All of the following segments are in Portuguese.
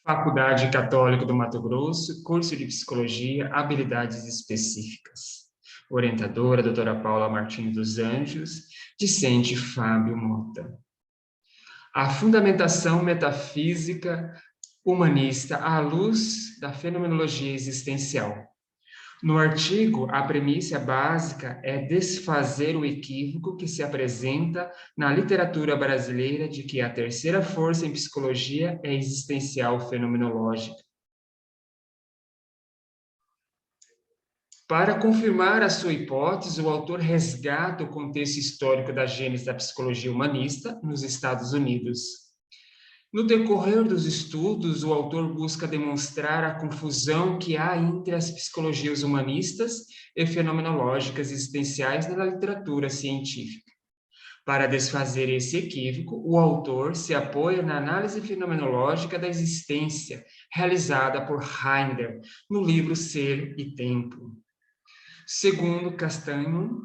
Faculdade Católica do Mato Grosso, curso de Psicologia, habilidades específicas. Orientadora, doutora Paula Martins dos Anjos, discente Fábio Mota. A fundamentação metafísica humanista à luz da fenomenologia existencial. No artigo, a premissa básica é desfazer o equívoco que se apresenta na literatura brasileira de que a terceira força em psicologia é existencial fenomenológica. Para confirmar a sua hipótese, o autor resgata o contexto histórico da gênese da psicologia humanista nos Estados Unidos. No decorrer dos estudos, o autor busca demonstrar a confusão que há entre as psicologias humanistas e fenomenológicas existenciais na literatura científica. Para desfazer esse equívoco, o autor se apoia na análise fenomenológica da existência, realizada por Heidegger no livro Ser e Tempo. Segundo Castanho,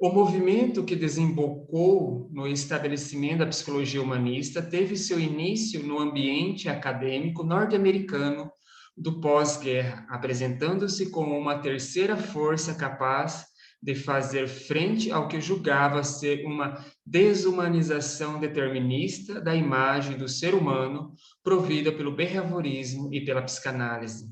o movimento que desembocou no estabelecimento da psicologia humanista teve seu início no ambiente acadêmico norte-americano do pós-guerra, apresentando-se como uma terceira força capaz de fazer frente ao que julgava ser uma desumanização determinista da imagem do ser humano provida pelo behaviorismo e pela psicanálise.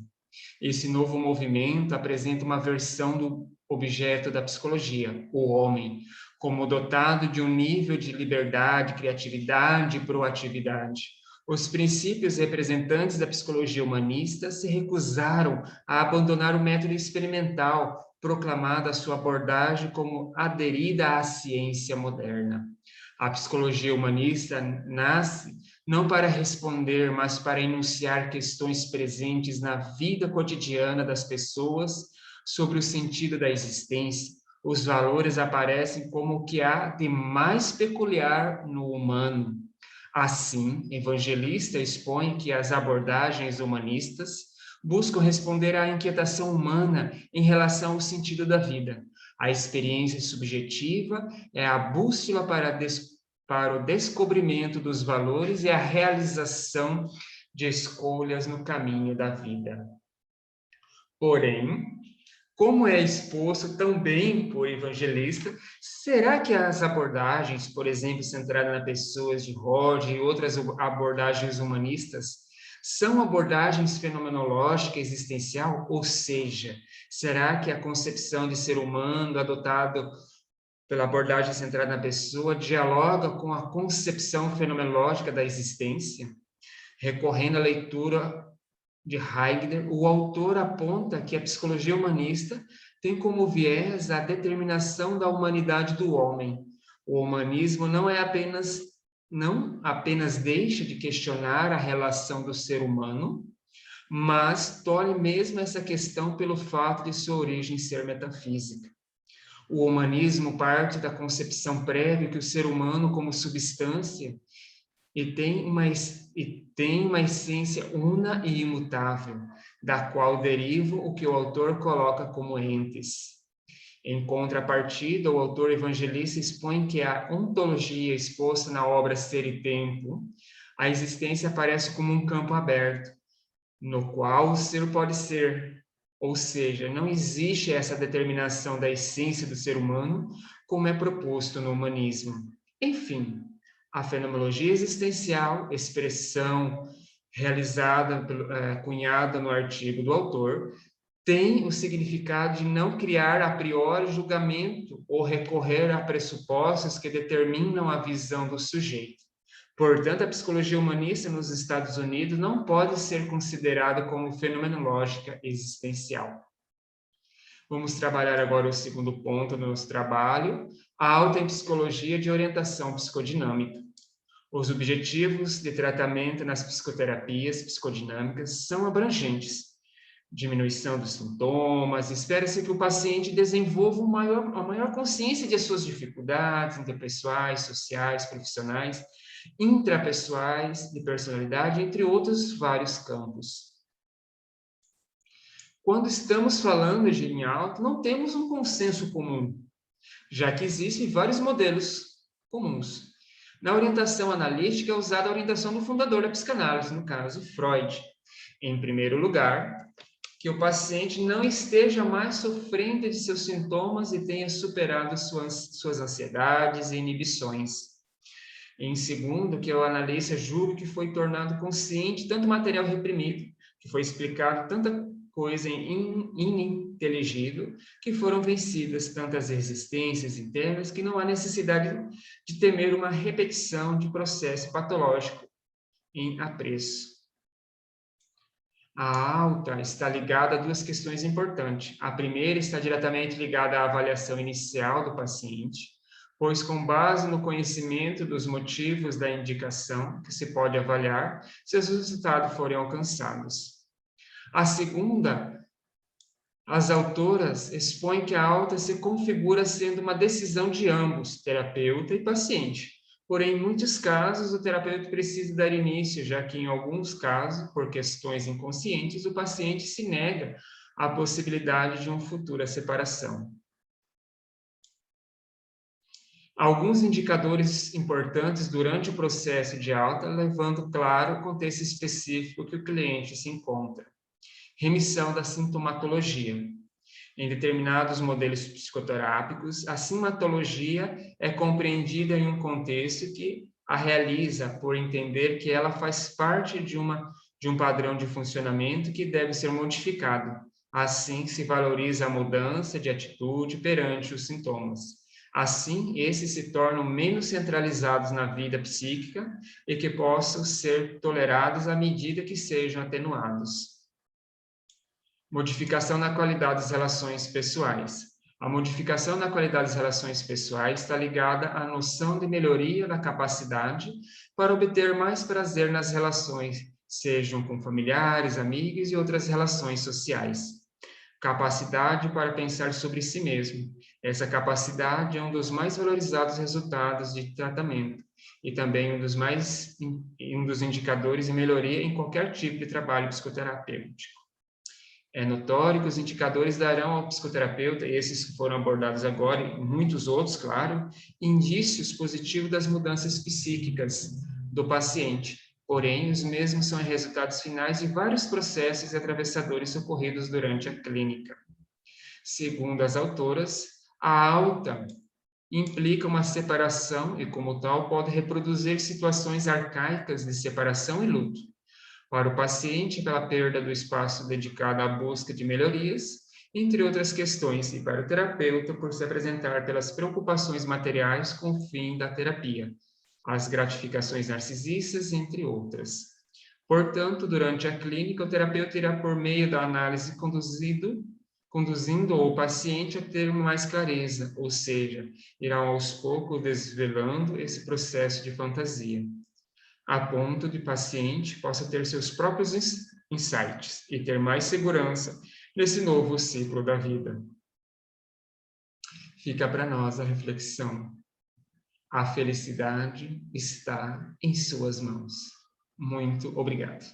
Esse novo movimento apresenta uma versão do objeto da psicologia, o homem, como dotado de um nível de liberdade, criatividade e proatividade. Os princípios representantes da psicologia humanista se recusaram a abandonar o método experimental, proclamado a sua abordagem como aderida à ciência moderna. A psicologia humanista nasce não para responder, mas para enunciar questões presentes na vida cotidiana das pessoas sobre o sentido da existência. Os valores aparecem como o que há de mais peculiar no humano. Assim, Evangelista expõe que as abordagens humanistas buscam responder à inquietação humana em relação ao sentido da vida. A experiência subjetiva é a bússola para o descobrimento dos valores e a realização de escolhas no caminho da vida. Porém, como é exposto também por Evangelista, será que as abordagens, por exemplo, centradas nas pessoas de Roger e outras abordagens humanistas, são abordagens fenomenológicas existencial? Ou seja, será que a concepção de ser humano adotado pela abordagem centrada na pessoa dialoga com a concepção fenomenológica da existência? Recorrendo à leitura de Heidegger, o autor aponta que a psicologia humanista tem como viés a determinação da humanidade do homem. O humanismo não apenas deixa de questionar a relação do ser humano, mas tolhe mesmo essa questão pelo fato de sua origem ser metafísica. O humanismo parte da concepção prévia que o ser humano como substância tem uma essência una e imutável, da qual deriva o que o autor coloca como entes. Em contrapartida, o autor evangelista expõe que a ontologia exposta na obra Ser e Tempo, a existência aparece como um campo aberto, no qual o ser pode ser, ou seja, não existe essa determinação da essência do ser humano, como é proposto no humanismo. Enfim, a fenomenologia existencial, expressão realizada, cunhada no artigo do autor, tem o significado de não criar a priori julgamento ou recorrer a pressupostos que determinam a visão do sujeito. Portanto, a psicologia humanista nos Estados Unidos não pode ser considerada como fenomenológica existencial. Vamos trabalhar agora o segundo ponto do nosso trabalho, a alta em psicologia de orientação psicodinâmica. Os objetivos de tratamento nas psicoterapias psicodinâmicas são abrangentes. Diminuição dos sintomas, espera-se que o paciente desenvolva a maior consciência de suas dificuldades interpessoais, sociais, profissionais, intrapessoais, de personalidade, entre outros vários campos. Quando estamos falando de linha alta, não temos um consenso comum, já que existem vários modelos comuns. Na orientação analítica é usada a orientação do fundador da psicanálise, no caso, Freud. Em primeiro lugar, que o paciente não esteja mais sofrendo de seus sintomas e tenha superado suas ansiedades e inibições. Em segundo, que o analista julgue que foi tornado consciente tanto material reprimido, que foi explicado tanta coisa ininteligível, que foram vencidas tantas resistências internas que não há necessidade de temer uma repetição de processo patológico em apreço. A alta está ligada a duas questões importantes. A primeira está diretamente ligada à avaliação inicial do paciente, pois com base no conhecimento dos motivos da indicação que se pode avaliar se os resultados forem alcançados. A segunda, as autoras expõem que a alta se configura sendo uma decisão de ambos, terapeuta e paciente. Porém, em muitos casos, o terapeuta precisa dar início, já que em alguns casos, por questões inconscientes, o paciente se nega à possibilidade de uma futura separação. Alguns indicadores importantes durante o processo de alta, levando claro o contexto específico que o cliente se encontra. Remissão da sintomatologia. Em determinados modelos psicoterápicos, a sintomatologia é compreendida em um contexto que a realiza por entender que ela faz parte de um padrão de funcionamento que deve ser modificado. Assim, se valoriza a mudança de atitude perante os sintomas. Assim, esses se tornam menos centralizados na vida psíquica e que possam ser tolerados à medida que sejam atenuados. Modificação na qualidade das relações pessoais. A modificação na qualidade das relações pessoais está ligada à noção de melhoria da capacidade para obter mais prazer nas relações, sejam com familiares, amigos e outras relações sociais. Capacidade para pensar sobre si mesmo. Essa capacidade é um dos mais valorizados resultados de tratamento e também um dos indicadores de melhoria em qualquer tipo de trabalho psicoterapêutico. É notório que os indicadores darão ao psicoterapeuta, e esses que foram abordados agora, e muitos outros, claro, indícios positivos das mudanças psíquicas do paciente. Porém, os mesmos são resultados finais de vários processos atravessadores ocorridos durante a clínica. Segundo as autoras, a alta implica uma separação e, como tal, pode reproduzir situações arcaicas de separação e luto. Para o paciente, pela perda do espaço dedicado à busca de melhorias, entre outras questões, e para o terapeuta, por se apresentar pelas preocupações materiais com o fim da terapia, as gratificações narcisistas, entre outras. Portanto, durante a clínica, o terapeuta irá, por meio da análise conduzindo o paciente a ter mais clareza, ou seja, irá aos poucos desvelando esse processo de fantasia, a ponto de o paciente possa ter seus próprios insights e ter mais segurança nesse novo ciclo da vida. Fica para nós a reflexão. A felicidade está em suas mãos. Muito obrigado.